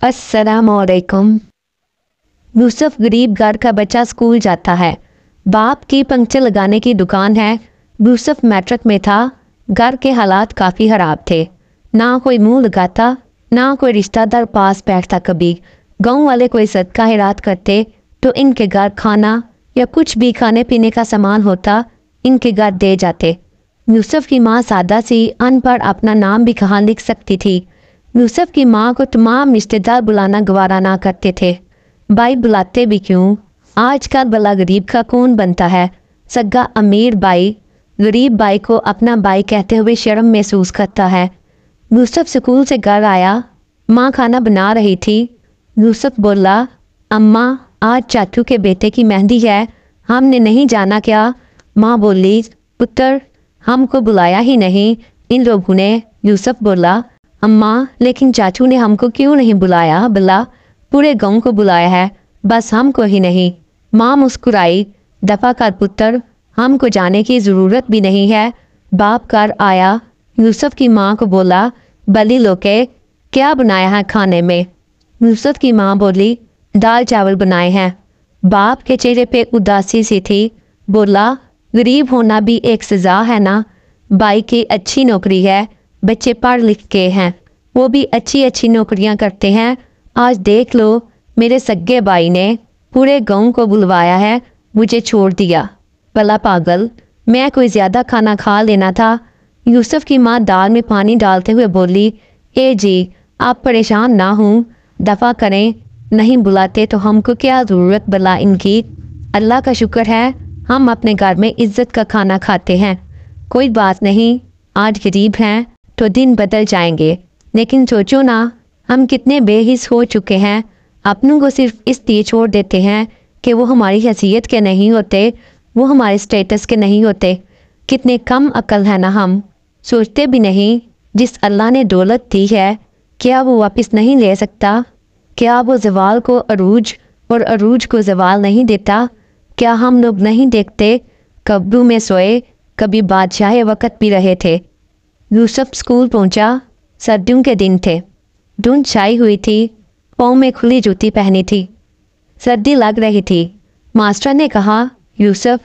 अस्सलामुअलैकुम। यूसुफ गरीब घर का बच्चा स्कूल जाता है। बाप की पंक्चर लगाने की दुकान है। यूसुफ मैट्रिक में था। घर के हालात काफ़ी ख़राब थे। ना कोई मुंह लगाता, ना कोई रिश्तेदार पास बैठता। कभी गांव वाले कोई सदका खैरात करते तो इनके घर खाना या कुछ भी खाने पीने का सामान होता, इनके घर दे जाते। यूसुफ की माँ सादा सी अनपढ़ अपना नाम भी कहाँ लिख सकती थी। यूसुफ की माँ को तमाम रिश्तेदार बुलाना गवारा ना करते थे। भाई बुलाते भी क्यों, आजकल भला गरीब का कौन बनता है। सगा अमीर भाई गरीब भाई को अपना भाई कहते हुए शर्म महसूस करता है। यूसुफ स्कूल से घर आया, माँ खाना बना रही थी। यूसुफ बोला, अम्मा आज चाचू के बेटे की मेहंदी है, हमने नहीं जाना क्या। माँ बोली, पुत्र हमको बुलाया ही नहीं इन लोगों ने। यूसुफ बोला, अम्मा लेकिन चाचू ने हमको क्यों नहीं बुलाया। भला पूरे गांव को बुलाया है, बस हमको ही नहीं। माँ मुस्कुराई, दफा कर पुत्र, हमको जाने की ज़रूरत भी नहीं है। बाप कर आया। यूसुफ की माँ को बोला, बली लोके क्या बनाया है खाने में। यूसुफ की माँ बोली, दाल चावल बनाए हैं। बाप के चेहरे पे उदासी सी थी। बोला, गरीब होना भी एक सज़ा है ना। भाई की अच्छी नौकरी है, बच्चे पढ़ लिख के हैं, वो भी अच्छी अच्छी नौकरियां करते हैं। आज देख लो मेरे सगे भाई ने पूरे गांव को बुलवाया है, मुझे छोड़ दिया। भला पागल, मैं कोई ज़्यादा खाना खा लेना था। यूसुफ की माँ दाल में पानी डालते हुए बोली, ए जी आप परेशान ना हों, दफ़ा करें, नहीं बुलाते तो हमको क्या ज़रूरत भला इनकी। अल्लाह का शुक्र है हम अपने घर में इज्जत का खाना खाते हैं। कोई बात नहीं, आज गरीब हैं तो दिन बदल जाएंगे। लेकिन सोचो ना, हम कितने बेहिस हो चुके हैं। अपनों को सिर्फ इसलिए छोड़ देते हैं कि वो हमारी हैसियत के नहीं होते, वो हमारे स्टेटस के नहीं होते। कितने कम अक्ल है ना हम। सोचते भी नहीं, जिस अल्लाह ने दौलत दी है क्या वो वापस नहीं ले सकता। क्या वो ज़वाल को अरूज और अरूज को ज़वाल नहीं देता। क्या हम लोग नहीं देखते कब्रों में सोए कभी बादशाह वक़्त भी रहे थे। यूसुफ स्कूल पहुंचा। सर्दियों के दिन थे, धुंध छाई हुई थी, पाँव में खुली जूती पहनी थी, सर्दी लग रही थी। मास्टर ने कहा, यूसुफ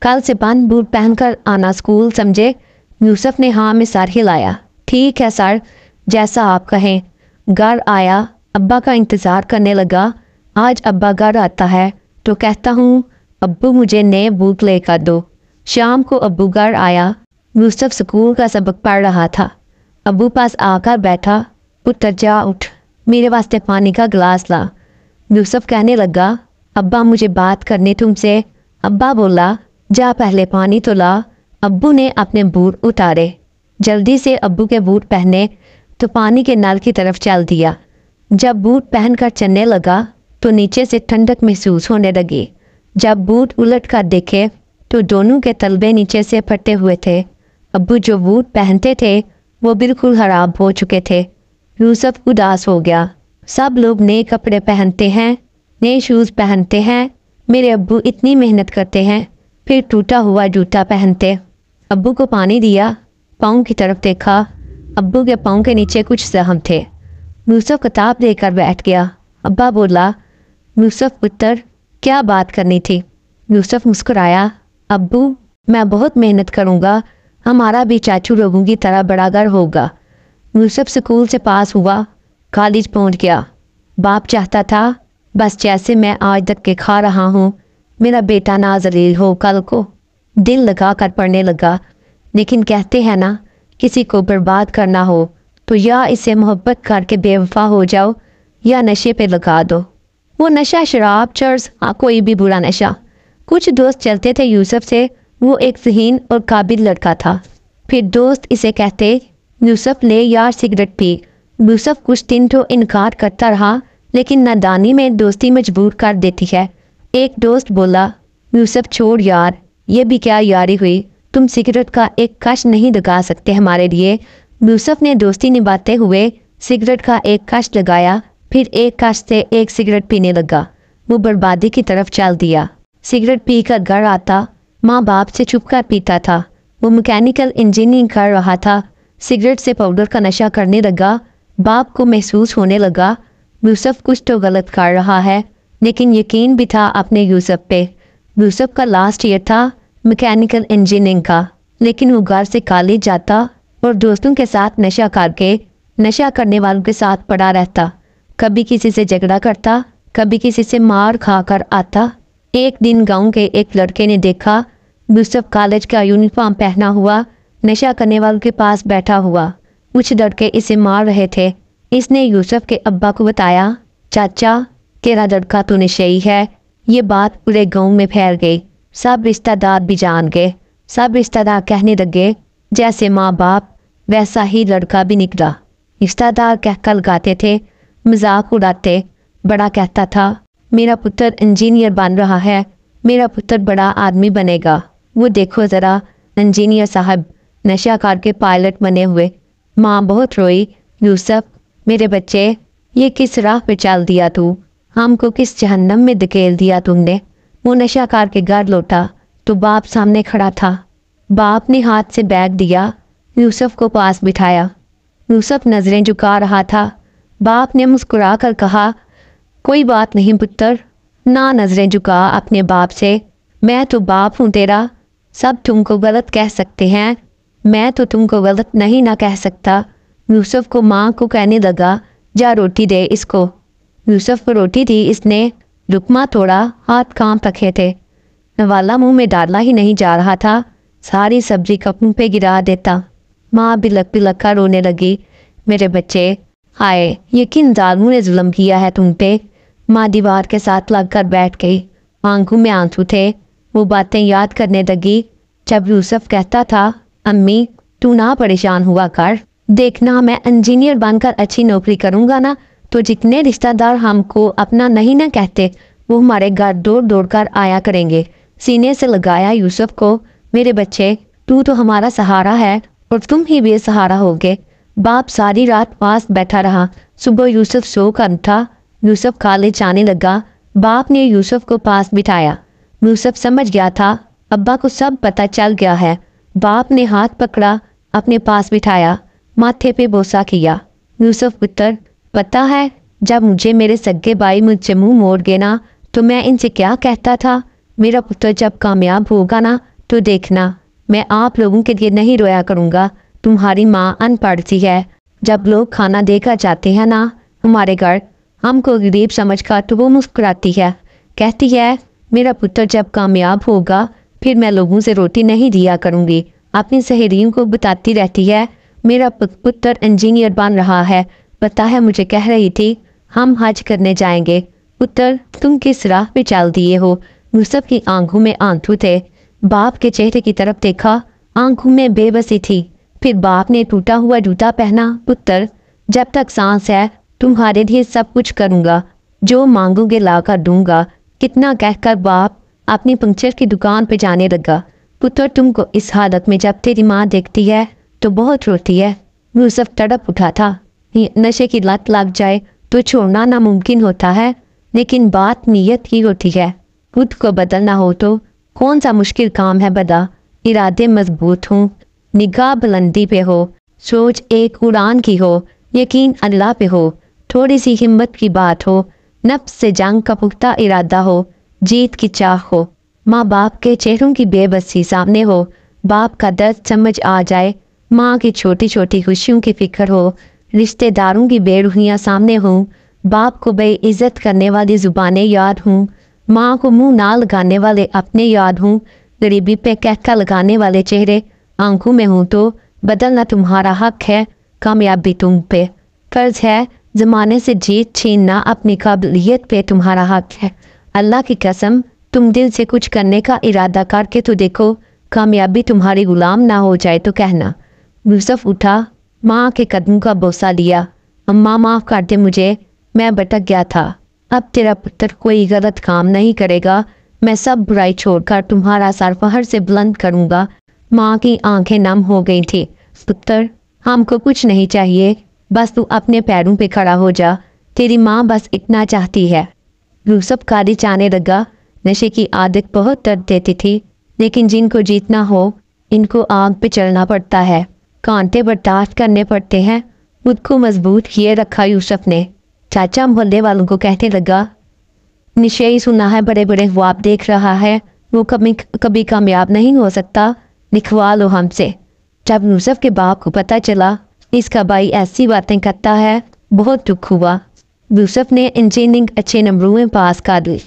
कल से बंद बूट पहनकर आना स्कूल, समझे। यूसुफ ने हाँ में सर हिलाया। ठीक है सर, जैसा आप कहें। घर आया, अब्बा का इंतज़ार करने लगा। आज अब्बा घर आता है तो कहता हूँ, अब्बू मुझे नए बूट लेकर दो। शाम को अब्बू घर आया। यूसुफ स्कूल का सबक पढ़ रहा था। अब्बू पास आकर बैठा। पुत्र जा उठ, मेरे वास्ते पानी का गिलास ला। यूसुफ कहने लगा, अब्बा मुझे बात करनी तुमसे। अब्बा बोला, जा पहले पानी तो ला। अब्बू ने अपने बूट उतारे, जल्दी से अब्बू के बूट पहने तो पानी के नल की तरफ चल दिया। जब बूट पहनकर चलने लगा तो नीचे से ठंडक महसूस होने लगी। जब बूट उलट कर देखे तो दोनों के तलबे नीचे से फटे हुए थे। अब्बू जो बूट पहनते थे वो बिल्कुल खराब हो चुके थे। यूसुफ उदास हो गया। सब लोग नए कपड़े पहनते हैं, नए शूज़ पहनते हैं, मेरे अब्बू इतनी मेहनत करते हैं फिर टूटा हुआ जूता पहनते। अब्बू को पानी दिया, पाँव की तरफ देखा। अब्बू के पाँव के नीचे कुछ जख्म थे। यूसुफ किताब लेकर बैठ गया। अब्बा बोला, यूसुफ पुत्र क्या बात करनी थी। यूसुफ मुस्कुराया, अब्बू मैं बहुत मेहनत करूँगा, हमारा भी चाचू लोगों की तरह बड़ा घर होगा। यूसुफ स्कूल से पास हुआ, कॉलेज पहुंच गया। बाप चाहता था बस जैसे मैं आज धक्के खा रहा हूँ मेरा बेटा ना जलील हो कल को। दिल लगा कर पढ़ने लगा। लेकिन कहते हैं ना, किसी को बर्बाद करना हो तो या इसे मोहब्बत करके बेवफा हो जाओ या नशे पे लगा दो। वो नशा शराब, चर्स, कोई भी बुरा नशा। कुछ दोस्त चलते थे यूसुफ से, वो एक ज़हीन और काबिल लड़का था। फिर दोस्त इसे कहते, यूसुफ ले यार सिगरेट पी। यूसुफ कुछ दिन तो इनकार करता रहा, लेकिन नादानी में दोस्ती मजबूर कर देती है। एक दोस्त बोला, यूसुफ छोड़ यार, ये भी क्या यारी हुई, तुम सिगरेट का एक कश नहीं लगा सकते हमारे लिए। यूसुफ ने दोस्ती निभाते हुए सिगरेट का एक कश लगाया, फिर एक कश से एक सिगरेट पीने लगा। वो बर्बादी की तरफ चल दिया। सिगरेट पीकर घर आता, माँ बाप से छुपकर पीता था। वो मैकेनिकल इंजीनियरिंग कर रहा था, सिगरेट से पाउडर का नशा करने लगा। बाप को महसूस होने लगा यूसुफ कुछ तो गलत कर रहा है, लेकिन यकीन भी था अपने यूसुफ पे। यूसुफ का लास्ट ईयर था मैकेनिकल इंजीनियरिंग का, लेकिन वो घर से कॉलेज जाता और दोस्तों के साथ नशा करके नशा करने वालों के साथ पड़ा रहता। कभी किसी से झगड़ा करता, कभी किसी से मार खा कर आता। एक दिन गांव के एक लड़के ने देखा यूसुफ कॉलेज का यूनिफॉर्म पहना हुआ नशा करने वालों के पास बैठा हुआ। कुछ लड़के इसे मार रहे थे। इसने यूसुफ के अब्बा को बताया, चाचा तेरा लड़का तो नशेई है। ये बात पूरे गांव में फैल गई। सब रिश्तेदार भी जान गए। सब रिश्तेदार कहने लगे जैसे माँ बाप वैसा ही लड़का भी निकला। रिश्तेदार कहकर लगाते थे, मजाक उड़ाते। बड़ा कहता था मेरा पुत्र इंजीनियर बन रहा है, मेरा पुत्र बड़ा आदमी बनेगा। वो देखो ज़रा इंजीनियर साहब नशा करके पायलट बने हुए। माँ बहुत रोई, यूसुफ मेरे बच्चे ये किस राह पे चल दिया तू, हमको किस जहन्नम में धकेल दिया तुमने। वो नशा करके घर लौटा तो बाप सामने खड़ा था। बाप ने हाथ से बैग दिया, यूसुफ को पास बिठाया। यूसुफ नज़रें झुका रहा था। बाप ने मुस्कुरा कर कहा, कोई बात नहीं पुत्र, ना नज़रें झुका अपने बाप से। मैं तो बाप हूँ तेरा, सब तुमको गलत कह सकते हैं, मैं तो तुमको गलत नहीं ना कह सकता। यूसुफ को माँ को कहने लगा, जा रोटी दे इसको। यूसुफ को रोटी दी इसने, लुकमा तोड़ा, हाथ कांप रखे थे। नवाला मुंह में डालना ही नहीं जा रहा था, सारी सब्जी कपड़ों पे गिरा देता। माँ बिलक बिलक कर रोने लगी, मेरे बच्चे हाय ये किन जालिमों ने जुल्म किया है तुम पे। माँ दीवार के साथ लगकर बैठ गई, आंखों में आंसू थे। वो बातें याद करने लगी जब यूसुफ कहता था, अम्मी तू ना परेशान हुआ कर, देखना मैं इंजीनियर बनकर अच्छी नौकरी करूँगा ना, तो जितने रिश्तेदार हमको अपना नहीं ना कहते वो हमारे घर दौड़ दौड़ कर आया करेंगे। सीने से लगाया यूसुफ को, मेरे बच्चे तू तो हमारा सहारा है और तुम ही बेसहारा होगे। बाप सारी रात पास बैठा रहा। सुबह यूसुफ सो कर उठा। यूसुफ कॉलेज जाने लगा। बाप ने यूसुफ को पास बिठाया। यूसुफ समझ गया था अब्बा को सब पता चल गया है। बाप ने हाथ पकड़ा, अपने पास बिठाया, माथे पे बोसा किया। यूसुफ पुत्र पता है जब मुझे मेरे सगे भाई मुझसे मुंह मोड़ गए ना तो मैं इनसे क्या कहता था, मेरा पुत्र जब कामयाब होगा ना तो देखना मैं आप लोगों के लिए नहीं रोया करूँगा। तुम्हारी माँ अनपढ़ सी है, जब लोग खाना देकर जाते हैं ना हमारे घर हमको गरीब समझकर तो वो मुस्कुराती है, कहती है मेरा पुत्र जब कामयाब होगा फिर मैं लोगों से रोटी नहीं दिया करूँगी। अपनी सहेलियों को बताती रहती है मेरा पुत्र इंजीनियर बन रहा है। पता है मुझे कह रही थी हम हज करने जाएंगे। पुत्र तुम किस राह पे चल दिए हो। यूसुफ की आंखों में आंसू थे। बाप के चेहरे की तरफ देखा, आंखों में बेबसी थी। फिर बाप ने टूटा हुआ जूता पहना, पुत्र जब तक सांस है तुम्हारे लिए सब कुछ करूँगा, जो मांगोगे ला कर दूंगा। कितना कहकर बाप अपनी पंक्चर की दुकान पे जाने लगा। पुत्र तुमको इस हालत में जब तेरी माँ देखती है तो बहुत रोती है। यूसुफ तड़प उठा था। नशे की लत लग जाए तो छोड़ना नामुमकिन होता है, लेकिन बात नीयत की होती है। खुद को बदलना हो तो कौन सा मुश्किल काम है बदा। इरादे मजबूत हों, निगाह बुलंदी पे हो, सोच एक उड़ान की हो, यकीन अल्लाह पे हो, थोड़ी सी हिम्मत की बात हो, नफ्स से जंग का पुख्ता इरादा हो, जीत की चाह हो, माँ बाप के चेहरों की बेबसी सामने हो, बाप का दर्द समझ आ जाए, माँ की छोटी छोटी खुशियों की फिक्र हो, रिश्तेदारों की बेरुहियाँ सामने हों, बाप को बेइज्जत करने वाली ज़ुबानें याद हों, माँ को मुंह ना लगाने वाले अपने याद हों, गरीबी पे कहका लगाने वाले चेहरे आंखों में हों, तो बदलना तुम्हारा हक है, कामयाबी तुम पे फर्ज है, ज़माने से जीत छीनना अपनी काबिलियत पे तुम्हारा हक है। अल्लाह की कसम तुम दिल से कुछ करने का इरादा करके तो देखो, कामयाबी तुम्हारी गुलाम ना हो जाए तो कहना। यूसुफ उठा, माँ के कदमों का बोसा लिया। अम्मा माफ़ कर दे मुझे, मैं भटक गया था। अब तेरा पुत्र कोई गलत काम नहीं करेगा, मैं सब बुराई छोड़कर तुम्हारा सर फहर से बुलंद करूँगा। माँ की आंखें नम हो गई थी। पुत्र हमको कुछ नहीं चाहिए, बस तू अपने पैरों पे खड़ा हो जा, तेरी माँ बस इतना चाहती है। यूसुफ कारी चाहने लगा। नशे की आदत बहुत दर्द देती थी, लेकिन जिनको जीतना हो इनको आग पे चलना पड़ता है, कांटे बर्दाश्त करने पड़ते हैं। खुद को मजबूत किए रखा यूसुफ ने। चाचा मोहल्ले वालों को कहने लगा, निश्चय सुना है बड़े बड़े ख्वाब देख रहा है, वो कभी कभी कामयाब नहीं हो सकता, लिखवा लो हमसे। जब यूसुफ के बाप को पता चला इसका भाई ऐसी बातें करता है, बहुत दुख हुआ। यूसुफ ने इंजीनियरिंग अच्छे नंबरों में पास कर ली,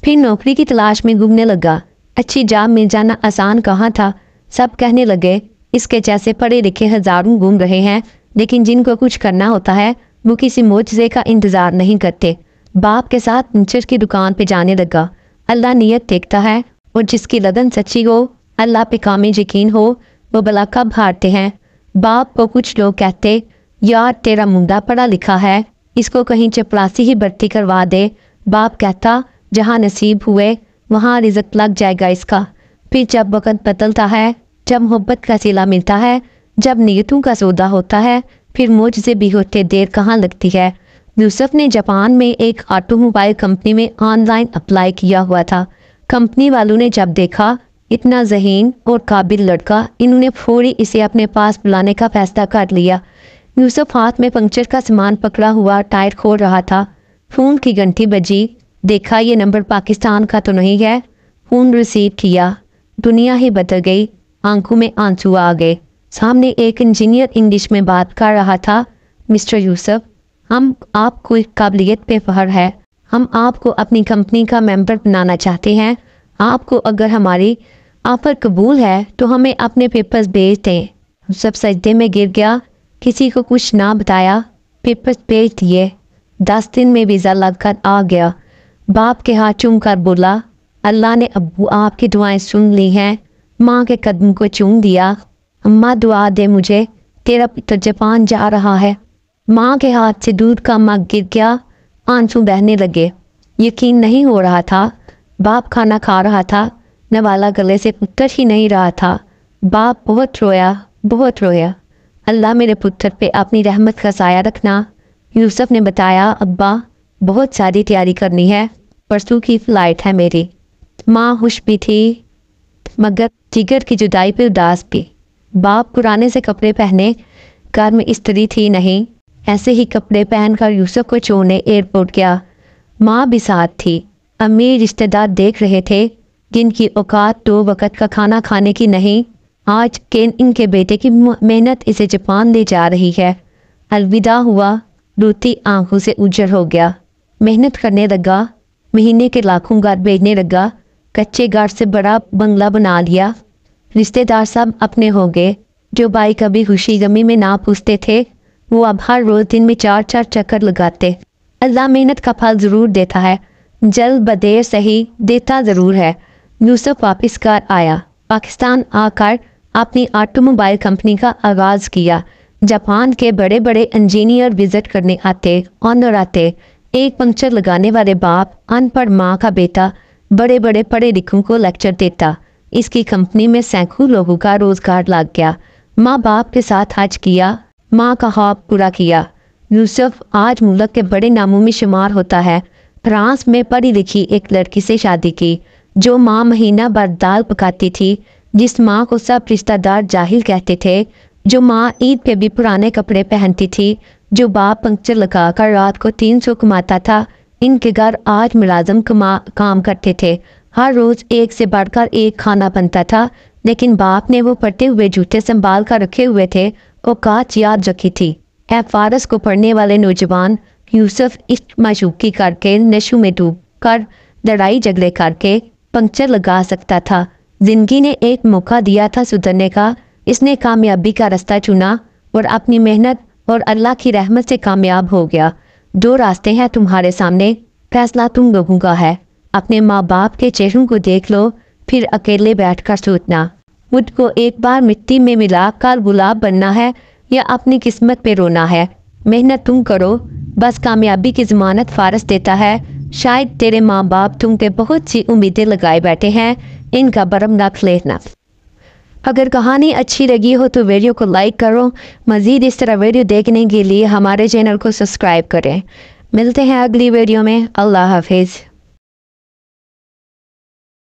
फिर नौकरी की तलाश में घूमने लगा। अच्छी जॉब मिल जाना आसान कहाँ था। सब कहने लगे इसके जैसे पढ़े लिखे हजारों घूम रहे हैं, लेकिन जिनको कुछ करना होता है वो किसी मोजज़े का इंतज़ार नहीं करते। बाप के साथ पंचर की दुकान पे जाने लगा। अल्लाह नीयत देखता है और जिसकी लगन सच्ची हो, अल्लाह पे कामिल यकीन हो, वो भला कब हारते हैं। बाप को कुछ लोग कहते, यार तेरा मुंडा पढ़ा लिखा है, इसको कहीं चपरासी ही भर्ती करवा दे। बाप कहता, जहाँ नसीब हुए वहाँ रिज़्क लग जाएगा इसका। फिर जब वक़्त बदलता है, जब मोहब्बत का सिला मिलता है, जब नीयतों का सौदा होता है, फिर मुझसे भी होते देर कहाँ लगती है। यूसुफ ने जापान में एक ऑटोमोबाइल कंपनी में ऑनलाइन अप्लाई किया हुआ था। कंपनी वालों ने जब देखा इतना ज़हीन और काबिल लड़का, इन्होंने फौरी इसे अपने पास बुलाने का फैसला कर लिया। यूसुफ हाथ में पंक्चर का सामान पकड़ा हुआ टायर खोल रहा था। फ़ोन की घंटी बजी। देखा ये नंबर पाकिस्तान का तो नहीं है। फ़ोन रिसीव किया। दुनिया ही बदल गई। आंखों में आंसू आ गए। सामने एक इंजीनियर इंग्लिश में बात कर रहा था। मिस्टर यूसुफ, हम आपको एक काबिलियत पे फख्र है। हम आपको अपनी कंपनी का मेंबर बनाना चाहते हैं। आपको अगर हमारी ऑफर कबूल है तो हमें अपने पेपर्स भेज दें। सब सजदे में गिर गया। किसी को कुछ ना बताया, पेपर्स भेज दिए। 10 दिन में वीज़ा लगकर आ गया। बाप के हाथ चूम कर बोला, अल्लाह ने अब्बू आपकी दुआएं सुन ली हैं। माँ के कदम को चूम दिया। अम्मा दुआ दे मुझे, तेरा पुत्र जापान जा रहा है। माँ के हाथ से दूध का मग गिर गया। आंसू बहने लगे। यकीन नहीं हो रहा था। बाप खाना खा रहा था, नवाला गले से उतर ही नहीं रहा था। बाप बहुत रोया, बहुत रोया। अल्लाह मेरे पुत्र पे अपनी रहमत का साया रखना। यूसुफ ने बताया, अब्बा बहुत सारी तैयारी करनी है, परसों की फ़्लाइट है मेरी। माँ खुश भी थी मगर जिगर की जुदाई पे उदास भी। बाप पुराने से कपड़े पहने, घर में इस्त्री थी नहीं। ऐसे ही कपड़े पहनकर यूसुफ को छोड़ने एयरपोर्ट गया। माँ भी साथ थी। अमीर रिश्तेदार देख रहे थे जिनकी औकात 2 वक़्त का खाना खाने की नहीं। आज के इनके बेटे की मेहनत इसे जापान ले जा रही है। अलविदा हुआ। रोती आंखों से उजड़ हो गया। मेहनत करने लगा। महीने के लाखों घर भेजने लगा। कच्चे घर से बड़ा बंगला बना लिया। रिश्तेदार सब अपने हो गए। जो भाई कभी खुशी गमी में ना पूछते थे, वो अब हर रोज़ दिन में 4-4 चक्कर लगाते। अल्लाह मेहनत का फल ज़रूर देता है, जल्द बदेर सही देता ज़रूर है। यूसुफ वापस घर आया। पाकिस्तान आकर अपनी ऑटोमोबाइल कंपनी का आगाज़ किया। जापान के बड़े बड़े इंजीनियर विज़िट करने आते, ऑनर आते। एक पंक्चर लगाने वाले बाप, अनपढ़ माँ का बेटा बड़े बड़े पढ़े लिखों को लेक्चर देता। इसकी कंपनी में सैकड़ों लोगों का रोज़गार लग गया। माँ बाप के साथ हज किया, माँ का ख्वाब पूरा किया। यूसुफ आज मुल्क के बड़े नामों में शुमार होता है। फ्रांस में पढ़ी लिखी एक लड़की से शादी की, जो माँ महीना भर दाल पकाती थी, जिस माँ को सब रिश्तेदार जाहिल कहते थे, जो माँ ईद पे भी पुराने कपड़े पहनती थी, जो बाप पंक्चर लगाकर रात को 300 कमाता था। इनके घर आज मुलाजम काम करते थे। हर रोज़ एक से बढ़कर एक खाना बनता था, लेकिन बाप ने वो पड़ते हुए जूते संभाल कर रखे हुए थे। औकात याद रखी थी। फारस को पढ़ने वाले नौजवान यूसुफ इश्क माशूकी करके, नशों में डूब कर, लड़ाई झगड़े करके पंक्चर लगा सकता था। जिंदगी ने एक मौका दिया था सुधरने का। इसने कामयाबी का रास्ता चुना और अपनी मेहनत और अल्लाह की रहमत से कामयाब हो गया। 2 रास्ते हैं तुम्हारे सामने, फैसला तुम लोगों का है। अपने माँ बाप के चेहरों को देख लो, फिर अकेले बैठकर सोचना, मुझको एक बार मिट्टी में मिला कर गुलाब बनना है या अपनी किस्मत पे रोना है। मेहनत तुम करो, बस कामयाबी की ज़मानत फारस देता है। शायद तेरे माँ बाप तुम पे बहुत सी उम्मीदें लगाए बैठे हैं, इनका बरम रख लेना। अगर कहानी अच्छी लगी हो तो वीडियो को लाइक करो। मज़ीद इस तरह वीडियो देखने के लिए हमारे चैनल को सब्सक्राइब करें। मिलते हैं अगली वीडियो में। अल्लाह हाफिज़।